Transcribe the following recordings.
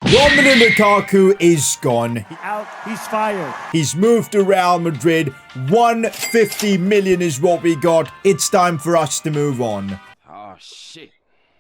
Romelu Lukaku is gone. Out, he's fired. He's moved to Real Madrid. 150 million is what we got. It's time for us to move on. Oh, shit.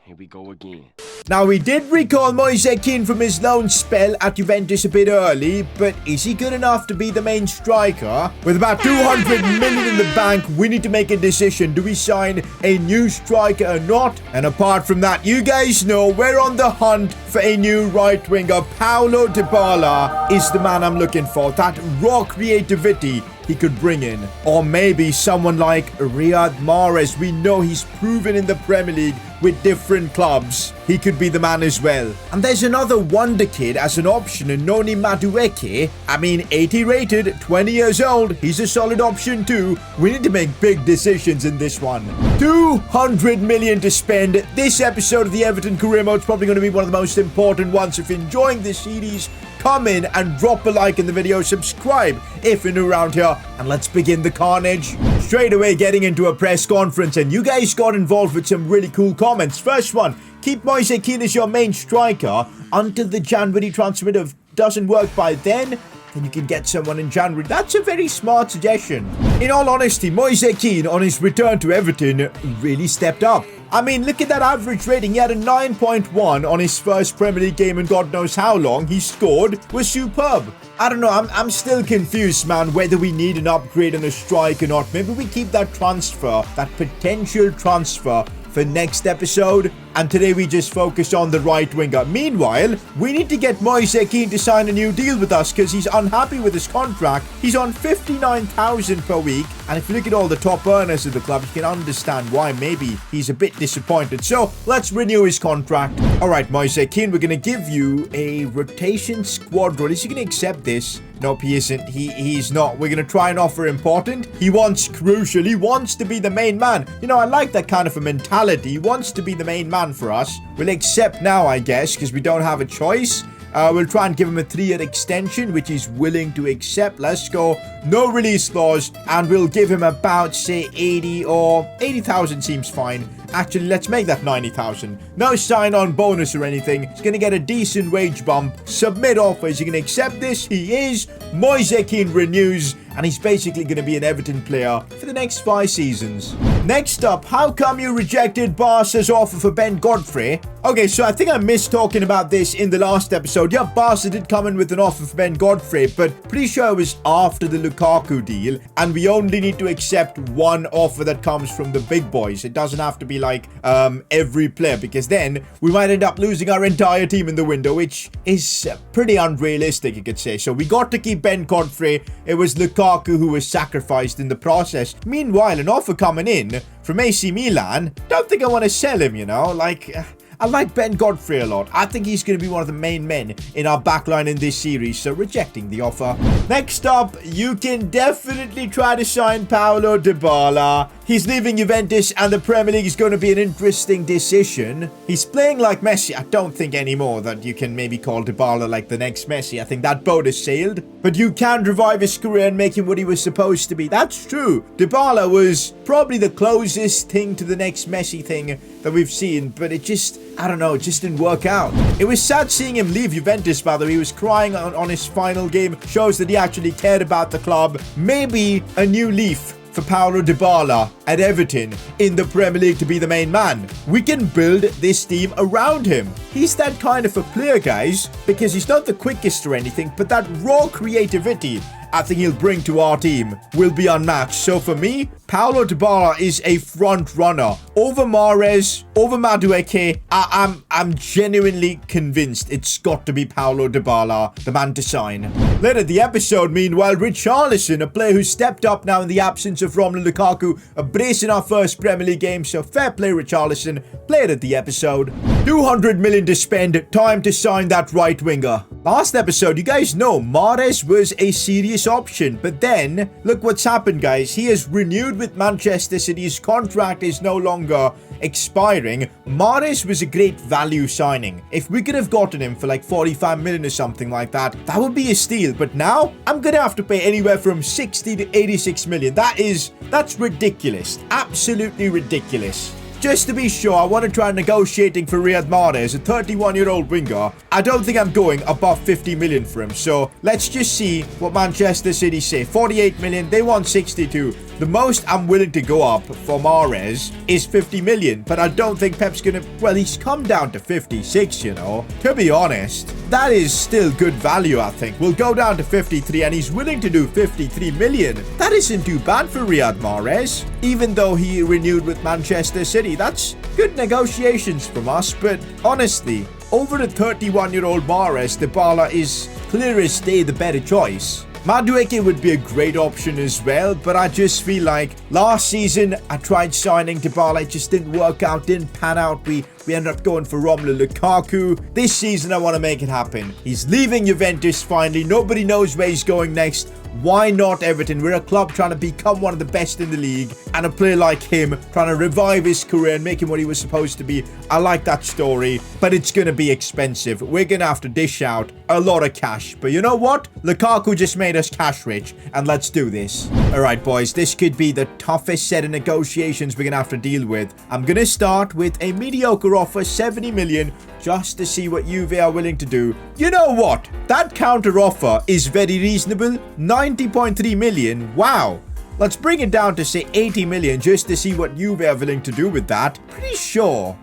Here we go again. Now, we did recall Moise Kean from his loan spell at Juventus a bit early, but is he good enough to be the main striker? With about 200 million in the bank, we need to make a decision. Do we sign a new striker or not? And apart from that, you guys know we're on the hunt for a new right winger. Paulo Dybala is the man I'm looking for. That raw creativity he could bring in. Or maybe someone like Riyad Mahrez. We know he's proven in the Premier League with different clubs. He could be the man as well. And there's another wonder kid as an option in Noni Madueke. I mean, 80 rated, 20 years old. He's a solid option too. We need to make big decisions in this one. 200 million to spend. This episode of the Everton career mode is probably going to be one of the most important ones. If you're enjoying this series, come in and drop a like in the video, subscribe if you're new around here, and let's begin the carnage. Straight away getting into a press conference, and you guys got involved with some really cool comments. First one, keep Moise Kean as your main striker until the January transfer window doesn't work by then you can get someone in January. That's a very smart suggestion. In all honesty, Moise Kean on his return to Everton really stepped up. I mean, look at that average rating. He had a 9.1 on his first Premier League game in God knows how long. He scored, was superb. I don't know, I'm still confused, man, whether we need an upgrade on a strike or not. Maybe we keep that transfer, that potential transfer, for next episode, and today we just focus on the right winger. Meanwhile, we need to get Moise Kean to sign a new deal with us because he's unhappy with his contract. He's on 59,000 per week, and if you look at all the top earners of the club, you can understand why maybe he's a bit disappointed. So let's renew his contract. All right, Moise Kean, we're going to give you a rotation squad role. Is he going to accept this? Nope, he isn't. He's not. We're going to try and offer important. He wants crucial. He wants to be the main man. You know, I like that kind of a mentality. He wants to be the main man for us. We'll accept now, I guess, because we don't have a choice. We'll try and give him a 3-year extension, which he's willing to accept. Let's go. No release clause. And we'll give him about, say, 80 or 80,000 seems fine. Actually, let's make that 90,000. No sign-on bonus or anything. He's going to get a decent wage bump. Submit offer. Is he going to accept this? He is. Moise Kean renews. And he's basically going to be an Everton player for the next 5 seasons. Next up, how come you rejected Barca's offer for Ben Godfrey? Okay, so I think I missed talking about this in the last episode. Yeah, Barca did come in with an offer for Ben Godfrey, but pretty sure it was after the Lukaku deal. And we only need to accept one offer that comes from the big boys. It doesn't have to be like every player, because then we might end up losing our entire team in the window, which is pretty unrealistic, you could say. So we got to keep Ben Godfrey. It was Lukaku who was sacrificed in the process. Meanwhile, an offer coming in from AC Milan. Don't think I want to sell him, you know. Like, I like Ben Godfrey a lot. I think he's going to be one of the main men in our backline in this series, so rejecting the offer. Next up, you can definitely try to sign Paulo Dybala. He's leaving Juventus, and the Premier League is going to be an interesting decision. He's playing like Messi. I don't think anymore that you can maybe call Dybala like the next Messi. I think that boat has sailed. But you can revive his career and make him what he was supposed to be. That's true. Dybala was probably the closest thing to the next Messi thing that we've seen, but it just, I don't know, it just didn't work out. It was sad seeing him leave Juventus, by the way. He was crying on his final game. Shows that he actually cared about the club. Maybe a new leaf for Paulo Dybala at Everton in the Premier League to be the main man. We can build this team around him. He's that kind of a player, guys, because he's not the quickest or anything, but that raw creativity I think he'll bring to our team will be unmatched. So for me, Paulo Dybala is a front runner over Mahrez, over Madueke. I'm genuinely convinced it's got to be Paulo Dybala, the man to sign. Later in the episode, meanwhile, Richarlison, a player who stepped up now in the absence of Romelu Lukaku, a brace in our first Premier League game. So fair play, Richarlison. Played at the episode. 200 million to spend. Time to sign that right winger. Last episode, you guys know Mahrez was a serious option, but then look what's happened, guys. He has renewed with Manchester City. His contract is no longer expiring. Mahrez was a great value signing. If we could have gotten him for like 45 million or something like that, that would be a steal. But now I'm gonna have to pay anywhere from 60 to 86 million. That's ridiculous. Absolutely ridiculous. just to be sure, I want to try negotiating for Riyad Mahrez, a 31-year-old winger. I don't think I'm going above 50 million for him. So let's just see what Manchester City say. 48 million, they want 62. The most I'm willing to go up for Mahrez is 50 million. But I don't think Pep's going to... Well, he's come down to 56, you know. To be honest, that is still good value, I think. We'll go down to 53 and he's willing to do 53 million. That isn't too bad for Riyad Mahrez. Even though he renewed with Manchester City. That's good negotiations from us. But honestly, over the 31-year-old Mahrez, Dybala is clear as day the better choice. Madueke would be a great option as well, but I just feel like last season I tried signing Dybala, it just didn't work out, didn't pan out. We ended up going for Romelu Lukaku. This season I want to make it happen. He's leaving Juventus finally. Nobody knows where he's going next. Why not Everton? We're a club trying to become one of the best in the league, and a player like him trying to revive his career and make him what he was supposed to be. I like that story, but it's going to be expensive. We're going to have to dish out a lot of cash. But you know what? Lukaku just made us cash rich, and let's do this. All right, boys, this could be the toughest set of negotiations we're going to have to deal with. I'm going to start with a mediocre offer, 70 million, just to see what Juve are willing to do. You know what? That counter offer is very reasonable. 90.3 million. Wow. Let's bring it down to say 80 million just to see what Juve are willing to do with that. Pretty sure.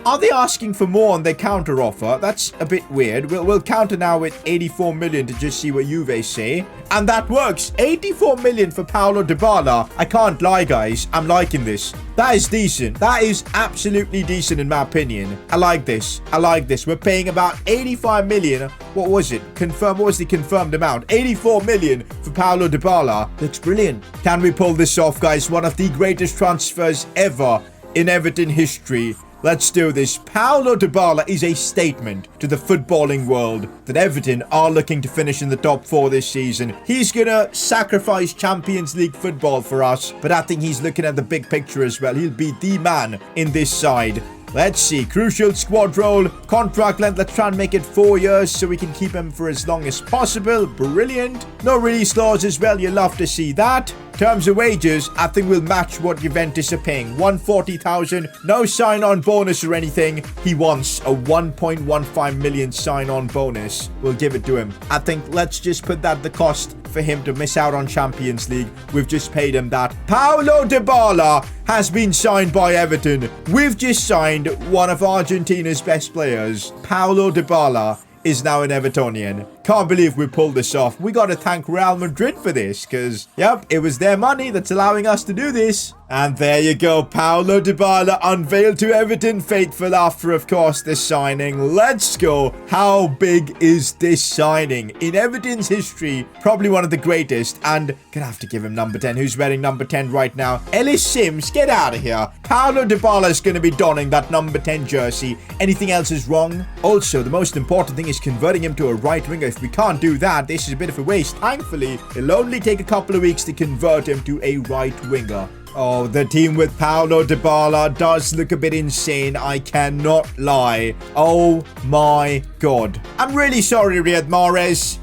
Are they asking for more on their counter offer? That's a bit weird. We'll counter now with 84 million to just see what Juve say. And that works. 84 million for Paulo Dybala. I can't lie, guys. I'm liking this. That is decent. That is absolutely decent in my opinion. I like this. I like this. We're paying about 85 million. What was it? What was the confirmed amount? 84 million for Paulo Dybala. Looks brilliant. Can we pull this off, guys? One of the greatest transfers ever in Everton history. Let's do this. Paulo Dybala is a statement to the footballing world that Everton are looking to finish in the top 4 this season. He's going to sacrifice Champions League football for us, but I think he's looking at the big picture as well. He'll be the man in this side. Let's see. Crucial squad role. Contract length. Let's try and make it 4 years so we can keep him for as long as possible. Brilliant. No release clause as well. You'll love to see that. Terms of wages, I think we'll match what Juventus are paying. 140,000. No sign-on bonus or anything. He wants a 1.15 million sign-on bonus. We'll give it to him. I think let's just put that the cost for him to miss out on Champions League. We've just paid him that. Paulo Dybala has been signed by Everton. We've just signed one of Argentina's best players. Paulo Dybala is now an Evertonian. Can't believe we pulled this off. We got to thank Real Madrid for this because, yep, it was their money that's allowing us to do this. And there you go. Paulo Dybala unveiled to Everton, faithful after, of course, this signing. Let's go. How big is this signing? In Everton's history, probably one of the greatest. And gonna have to give him number 10. Who's wearing number 10 right now? Ellis Sims, get out of here. Paulo Dybala is going to be donning that number 10 jersey. Anything else is wrong? Also, the most important thing is converting him to a right winger. If we can't do that, this is a bit of a waste. Thankfully, it'll only take a couple of weeks to convert him to a right winger. Oh, the team with Paulo Dybala does look a bit insane. I cannot lie. Oh my god. I'm really sorry, Riyad Mahrez.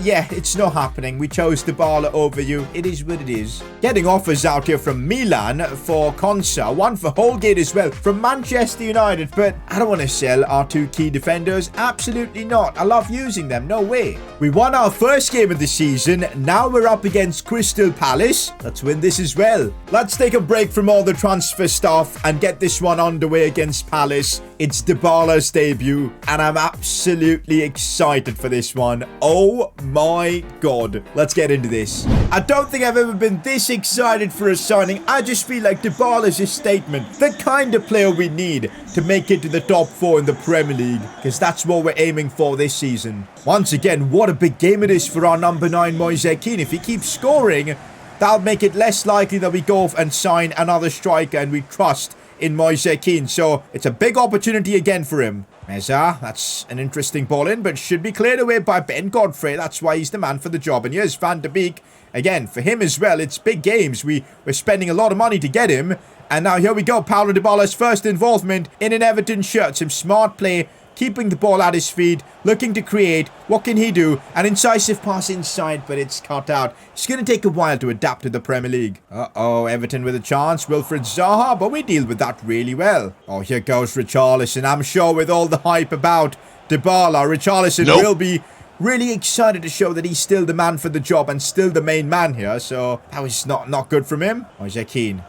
Yeah, it's not happening. We chose Dybala over you. It is what it is. Getting offers out here from Milan for Konsa. One for Holgate as well from Manchester United. But I don't want to sell our 2 key defenders. Absolutely not. I love using them. No way. We won our first game of the season. Now we're up against Crystal Palace. Let's win this as well. Let's take a break from all the transfer stuff and get this one underway against Palace. It's Dybala's debut, and I'm absolutely excited for this one. Oh my god. Let's get into this. I don't think I've ever been this excited for a signing. I just feel like Dybala's a statement. The kind of player we need to make it to the top 4 in the Premier League, because that's what we're aiming for this season. Once again, what a big game it is for our number 9 Moise Kean. If he keeps scoring, that'll make it less likely that we go off and sign another striker and we trust in Moise Kean. So it's a big opportunity again for him. Meza, that's an interesting ball in, but should be cleared away by Ben Godfrey. That's why he's the man for the job. And here's Van de Beek. Again, for him as well, it's big games. We're spending a lot of money to get him. And now here we go. Paulo Dybala's first involvement in an Everton shirt. Some smart play keeping the ball at his feet, looking to create. What can he do? An incisive pass inside, but it's cut out. It's going to take a while to adapt to the Premier League. Uh-oh, Everton with a chance. Wilfried Zaha, but we deal with that really well. Oh, here goes Richarlison. I'm sure with all the hype about Dybala, Richarlison will be really excited to show that he's still the man for the job and still the main man here. So that was not good from him. Moise Kean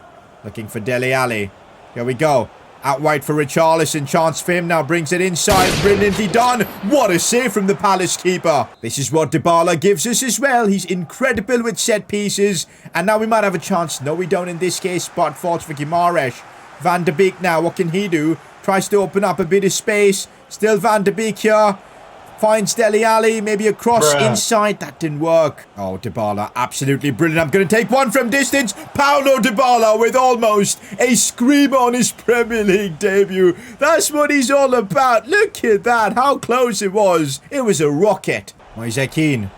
looking for Dele Alli. Here we go. Out wide for Richarlison. Chance for him now. Brings it inside. Brilliantly done. What a save from the Palace keeper. This is what Dybala gives us as well. He's incredible with set pieces. And now we might have a chance. No, we don't in this case. Spot falls for Guimaraes. Van de Beek now. What can he do? Tries to open up a bit of space. Still Van de Beek here. Finds Dele Alli, maybe a cross inside. That didn't work. Oh, Dybala, absolutely brilliant. I'm going to take one from distance. Paulo Dybala with almost a screamer on his Premier League debut. That's what he's all about. Look at that, how close it was. It was a rocket. Moise Kean.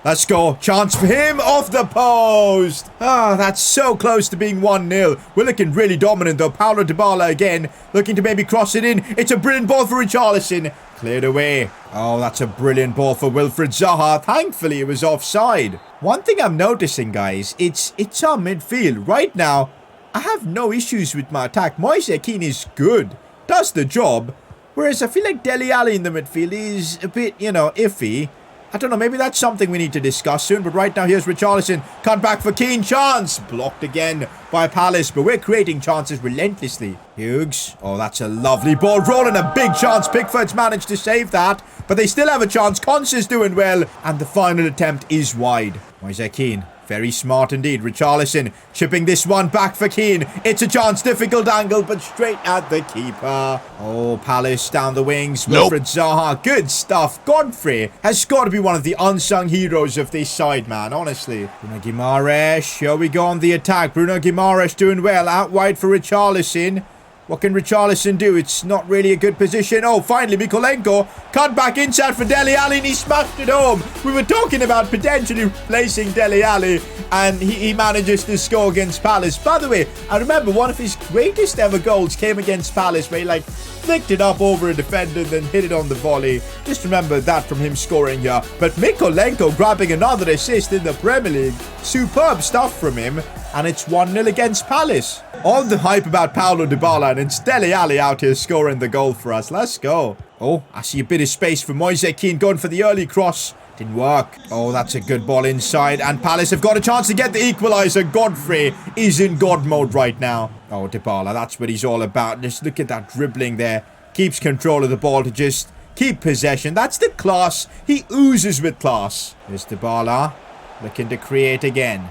Let's go. Chance for him off the post. Ah, that's so close to being 1-0. We're looking really dominant though. Paulo Dybala again. Looking to maybe cross it in. It's a brilliant ball for Richarlison. Cleared away. Oh, that's a brilliant ball for Wilfried Zaha. Thankfully, it was offside. One thing I'm noticing, guys, it's our midfield. Right now, I have no issues with my attack. Moise Kean is good. Does the job. Whereas I feel like Dele Alli in the midfield is a bit, iffy. I don't know, maybe that's something we need to discuss soon. But right now, here's Richarlison. Cut back for Keane. Chance. Blocked again by Palace. But we're creating chances relentlessly. Hughes. Oh, that's a lovely ball. Rolling a big chance. Pickford's managed to save that. But they still have a chance. Conce's doing well. And the final attempt is wide. Moise Kean. Very smart indeed. Richarlison chipping this one back for Keane. It's a chance. Difficult angle, but straight at the keeper. Oh, Palace down the wings. Wilfried Zaha. Good stuff. Godfrey has got to be one of the unsung heroes of this side, man. Honestly. Bruno Guimaraes. Here we go on the attack. Bruno Guimaraes doing well. Out wide for Richarlison. What can Richarlison do? It's not really a good position. Oh, finally, Mikolenko cut back inside for Dele Alli and he smashed it home. We were talking about potentially replacing Dele Alli and he manages to score against Palace. By the way, I remember one of his greatest ever goals came against Palace where he flicked it up over a defender and then hit it on the volley. Just remember that from him scoring here. But Mikolenko grabbing another assist in the Premier League. Superb stuff from him. And it's 1-0 against Palace. All the hype about Paulo Dybala and it's Dele Alli out here scoring the goal for us. Let's go. Oh, I see a bit of space for Moise Kean going for the early cross. Didn't work. Oh, that's a good ball inside. And Palace have got a chance to get the equaliser. Godfrey is in God mode right now. Oh, Dybala, that's what he's all about. Just look at that dribbling there. Keeps control of the ball to just keep possession. That's the class. He oozes with class. Here's Dybala. Looking to create again.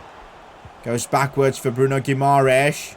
Goes backwards for Bruno Guimaraes.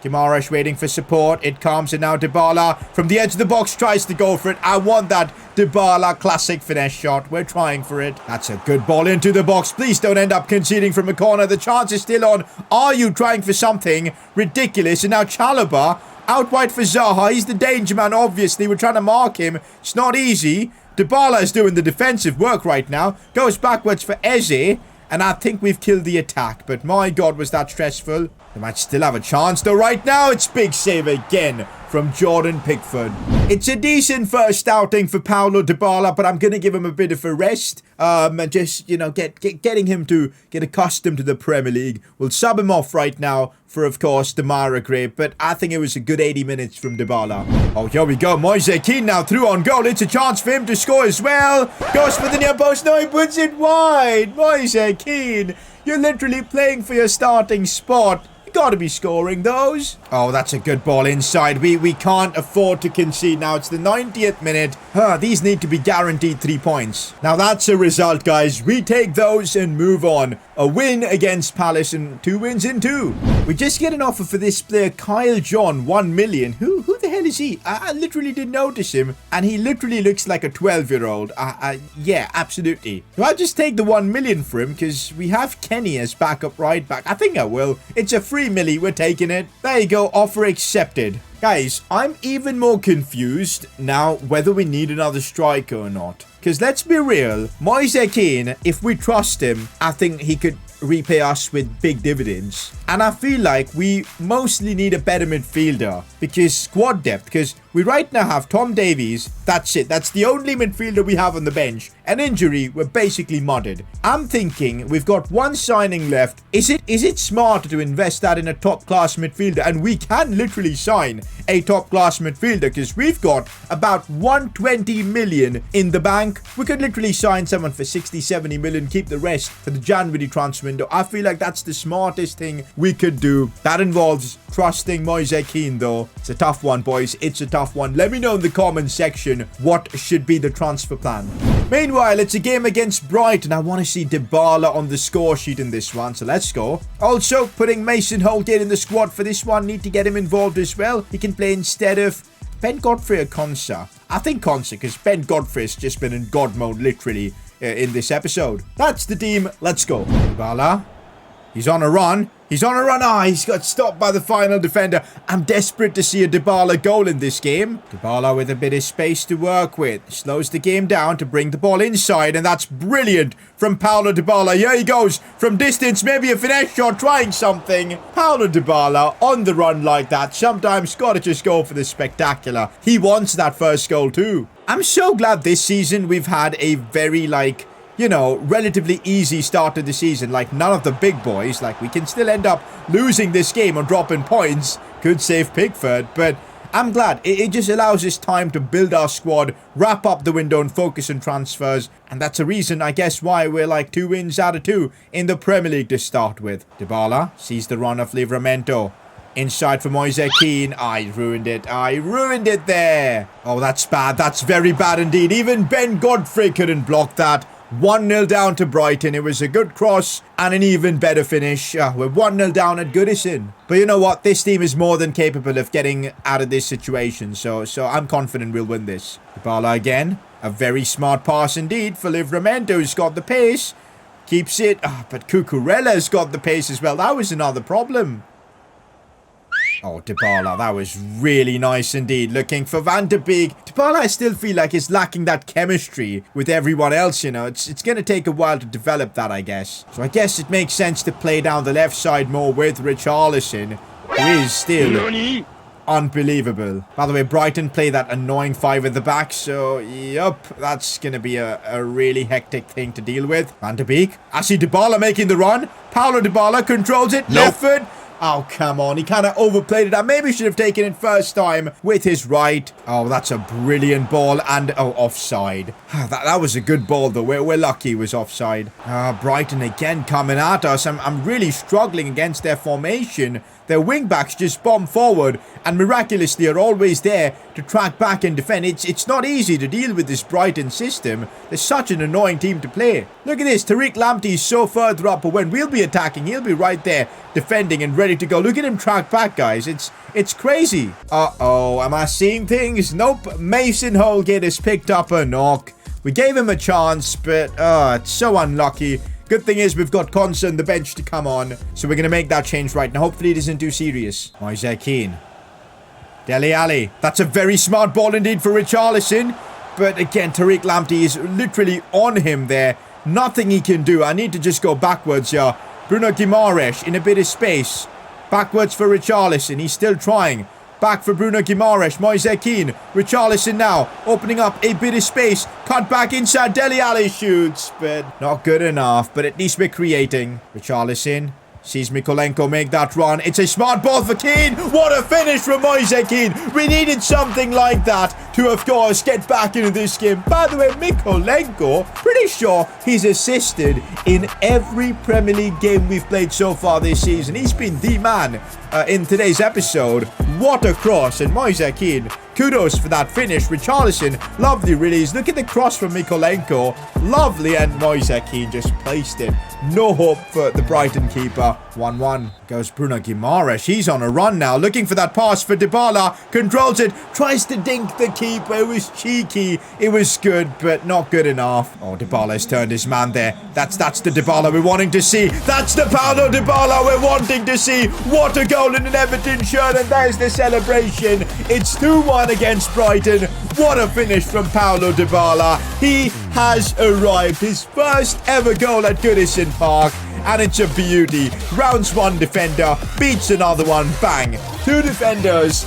Guimaraes waiting for support. It comes and now Dybala from the edge of the box tries to go for it. I want that Dybala classic finesse shot. We're trying for it. That's a good ball into the box. Please don't end up conceding from a corner. The chance is still on. Are you trying for something ridiculous? And now Chalobah out wide for Zaha. He's the danger man, obviously. We're trying to mark him. It's not easy. Dybala is doing the defensive work right now. Goes backwards for Eze. And I think we've killed the attack. But my God, was that stressful. They might still have a chance though. Right now, it's big save again from Jordan Pickford. It's a decent first outing for Paulo Dybala, but I'm going to give him a bit of a rest. And just, getting him to get accustomed to the Premier League. We'll sub him off right now for, of course, Demarai Gray. But I think it was a good 80 minutes from Dybala. Oh, here we go. Moise Kean now through on goal. It's a chance for him to score as well. Goes for the near post. No, he puts it wide. Moise Kean, you're literally playing for your starting spot. You gotta be scoring those. Oh, that's a good ball inside. We can't afford to concede now. It's the 90th minute. These need to be guaranteed 3 points. Now that's a result, guys. We take those and move on. A win against Palace and 2 wins in 2. We just get an offer for this player, Kyle John, 1 million. Who the hell is he? I literally didn't notice him. And he literally looks like a 12-year-old. Yeah, absolutely. So I'll just take the 1 million for him because we have Kenny as backup right back. I think I will. It's a free milli. We're taking it. There you go. Offer accepted. Guys, I'm even more confused now whether we need another striker or not. Because let's be real, Moise Kean, if we trust him, I think he could repay us with big dividends. And I feel like we mostly need a better midfielder because squad depth, because We right now have Tom Davies. That's it. That's the only midfielder we have on the bench. An injury, we're basically mudded. I'm thinking we've got one signing left. Is it smarter to invest that in a top-class midfielder? And we can literally sign a top-class midfielder because we've got about 120 million in the bank. We could literally sign someone for 60, 70 million, keep the rest for the January transfer window. I feel like that's the smartest thing we could do. That involves trusting Moise Kean, though. It's a tough one, boys. It's a tough one. Let me know in the comment section what should be the transfer plan. Meanwhile, it's a game against Brighton. I want to see Dybala on the score sheet in this one, so let's go. Also, putting Mason Holgate in the squad for this one. Need to get him involved as well. He can play instead of Ben Godfrey or Konsa. I think Konsa, because Ben Godfrey has just been in God mode, literally, in this episode. That's the team. Let's go. Dybala. He's on a run. He's on a run. Ah, he's got stopped by the final defender. I'm desperate to see a Dybala goal in this game. Dybala with a bit of space to work with. Slows the game down to bring the ball inside. And that's brilliant from Paulo Dybala. Here he goes from distance. Maybe a finesse shot, trying something. Paulo Dybala on the run like that. Sometimes got to just go for the spectacular. He wants that first goal too. I'm so glad this season we've had a very, you know, relatively easy start to the season. Like, none of the big boys. Like, we can still end up losing this game or dropping points. Good save, Pickford. But I'm glad. It just allows us time to build our squad, wrap up the window and focus on transfers. And that's a reason, I guess, why we're like 2 wins out of 2 in the Premier League to start with. Dybala sees the run of Livramento. Inside for Moise Kean. I ruined it. I ruined it there. Oh, that's bad. That's very bad indeed. Even Ben Godfrey couldn't block that. 1-0 down to Brighton. It was a good cross and an even better finish. We're 1-0 down at Goodison. But you know what? This team is more than capable of getting out of this situation. So I'm confident we'll win this. Dybala again. A very smart pass indeed for Livramento, who's got the pace. Keeps it. But Cucurella's got the pace as well. That was another problem. Oh, Dybala, that was really nice indeed. Looking for Van de Beek. Dybala, I still feel like is lacking that chemistry with everyone else, you know. It's going to take a while to develop that, I guess. So I guess it makes sense to play down the left side more with Richarlison, who is still unbelievable. By the way, Brighton play that annoying 5 at the back, so yup, that's going to be a really hectic thing to deal with. Van de Beek. I see Dybala making the run. Paulo Dybala controls it. Left foot. Oh, come on. He kind of overplayed it. I maybe should have taken it first time with his right. Oh, that's a brilliant ball. And, oh, offside. That was a good ball, though. We're lucky it was offside. Brighton again coming at us. I'm really struggling against their formation. Their wing-backs just bomb forward and miraculously are always there to track back and defend. It's not easy to deal with this Brighton system. They're such an annoying team to play. Look at this. Tariq Lamptey is so further up, but when we'll be attacking, he'll be right there defending and ready to go. Look at him track back, guys. It's crazy. Uh-oh. Am I seeing things? Nope. Mason Holgate has picked up a knock. We gave him a chance, but it's so unlucky. Good thing is we've got Konsa on the bench to come on. So we're going to make that change right now. Hopefully it isn't too serious. Moise Kean. Dele Alli. That's a very smart ball indeed for Richarlison. But again, Tariq Lamptey is literally on him there. Nothing he can do. I need to just go backwards here. Bruno Guimaraes in a bit of space. Backwards for Richarlison. He's still trying. Back for Bruno Guimaraes. Moise Kean. Richarlison now. Opening up a bit of space. Cut back inside. Dele Alli shoots. But not good enough. But at least we're creating. Richarlison sees Mykolenko make that run. It's a smart ball for Kean. What a finish from Moise Kean. We needed something like that to, of course, get back into this game. By the way, Mykolenko, pretty sure he's assisted in every Premier League game we've played so far this season. He's been the man in today's episode. What a cross. And Moise Kean, kudos for that finish. Richarlison, lovely release. Look at the cross from Mykolenko. Lovely. And Moise Kean just placed it. No hope for the Brighton keeper. 1-1. Goes Bruno Guimaraes. He's on a run now. Looking for that pass for Dybala. Controls it. Tries to dink the keeper. It was cheeky. It was good, but not good enough. Oh, Dybala's turned his man there. That's the Dybala we're wanting to see. That's the Paulo Dybala we're wanting to see. What a goal in an Everton shirt. And there's the celebration. It's 2-1 against Brighton. What a finish from Paulo Dybala. He has arrived. His first ever goal at Goodison Park. And it's a beauty. Rounds one defender beats another one. Bang. 2 defenders.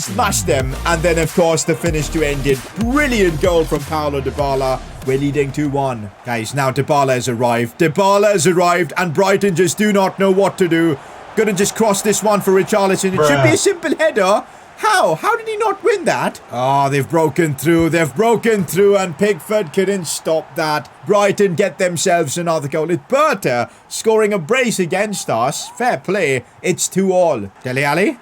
smashed them. And then, of course, the finish to end it. Brilliant goal from Paulo Dybala. We're leading 2-1. Guys, now Dybala has arrived. Dybala has arrived, and Brighton just do not know what to do. Gonna just cross this one for Richarlison. It should be a simple header. How? How did he not win that? Oh, they've broken through. They've broken through, and Pickford couldn't stop that. Brighton get themselves another goal. It's Berta scoring a brace against us. Fair play. It's 2-2. Dele Alli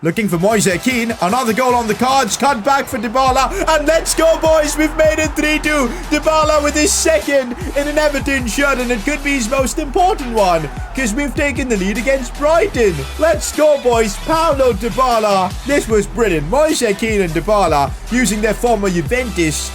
looking for Moise Kean. Another goal on the cards. Cut back for Dybala. And let's go, boys. We've made it 3-2. Dybala with his second in an Everton shirt. And it could be his most important one, because we've taken the lead against Brighton. Let's go, boys. Paulo Dybala. This was brilliant. Moise Kean and Dybala using their former Juventus,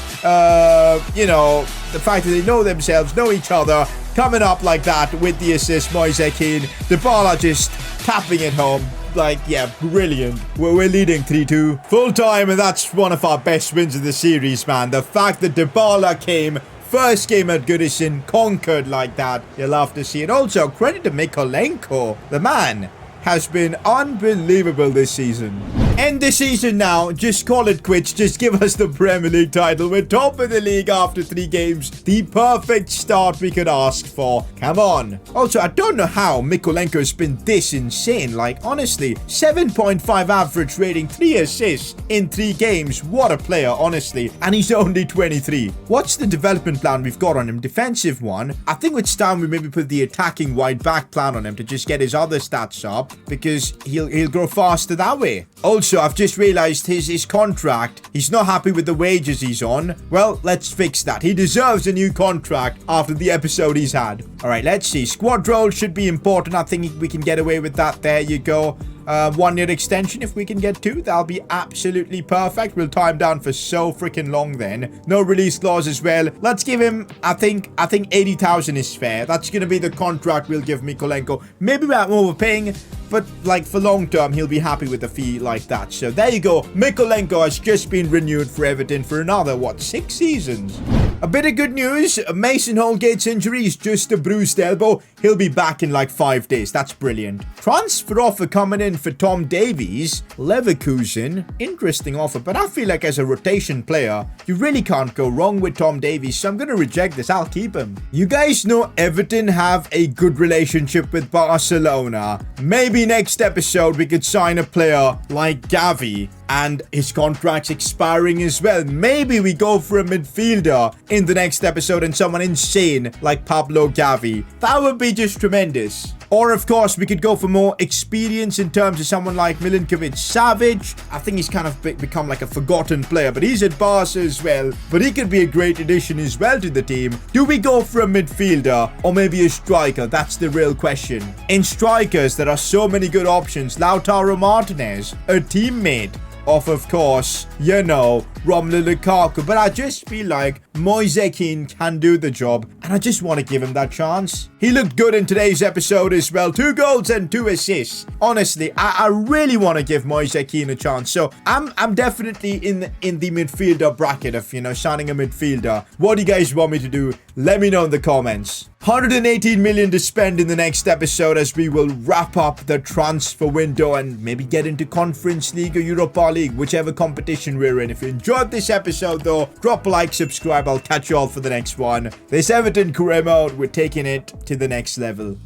you know, the fact that they know themselves, know each other, coming up like that with the assist. Moise Kean. Dybala just tapping it home. Like, yeah, brilliant. We're leading 3-2. Full time, and that's one of our best wins of the series, man. The fact that Dybala came first game at Goodison, conquered like that. You'll love to see it. Also, credit to Mykolenko. The man has been unbelievable this season. End the season now. Just call it quits. Just give us the Premier League title. We're top of the league after 3 games. The perfect start we could ask for. Come on. Also, I don't know how Mykolenko has been this insane. Like, honestly, 7.5 average rating, 3 assists in 3 games. What a player, honestly. And he's only 23. What's the development plan we've got on him? Defensive one. I think it's time we maybe put the attacking wide back plan on him to just get his other stats up, because he'll grow faster that way. Also, I've just realized his contract. He's not happy with the wages he's on. Well, let's fix that. He deserves a new contract after the episode he's had. All right, let's see. Squad role should be important. I think we can get away with that. There you go. 1-year extension. If we can get 2, that'll be absolutely perfect. We'll tie him down for so freaking long then. No release clause as well. Let's give him, I think 80,000 is fair. That's going to be the contract we'll give Mykolenko. Maybe we're overpaying, but like for long term, he'll be happy with a fee like that. So there you go. Mykolenko has just been renewed for Everton for another, what, 6 seasons? A bit of good news. Mason Holgate's injury is just a bruised elbow. He'll be back in like 5 days. That's brilliant. Transfer offer coming in for Tom Davies. Leverkusen. Interesting offer, but I feel like as a rotation player, you really can't go wrong with Tom Davies. So I'm going to reject this. I'll keep him. You guys know Everton have a good relationship with Barcelona. Maybe next episode we could sign a player like Gavi, and his contract's expiring as well. Maybe we go for a midfielder in the next episode and someone insane like Pablo Gavi. That would be just tremendous. Or, of course, we could go for more experience in terms of someone like Milinkovic-Savic. I think he's kind of become like a forgotten player, but he's at Barca as well. But he could be a great addition as well to the team. Do we go for a midfielder or maybe a striker? That's the real question. In strikers, there are so many good options. Lautaro Martinez, a teammate of course, you know, Romelu Lukaku. But I just feel like Moise Kean can do the job, and I just want to give him that chance. He looked good in today's episode as well. 2 goals and 2 assists. Honestly, I really want to give Moise Kean a chance. So I'm definitely in the midfielder bracket of, you know, signing a midfielder. What do you guys want me to do? Let me know in the comments. 118 million to spend in the next episode as we will wrap up the transfer window and maybe get into Conference League or Europa League, whichever competition we're in. If you enjoyed this episode though, drop a like, subscribe. I'll catch you all for the next one. This Everton career mode, we're taking it to the next level.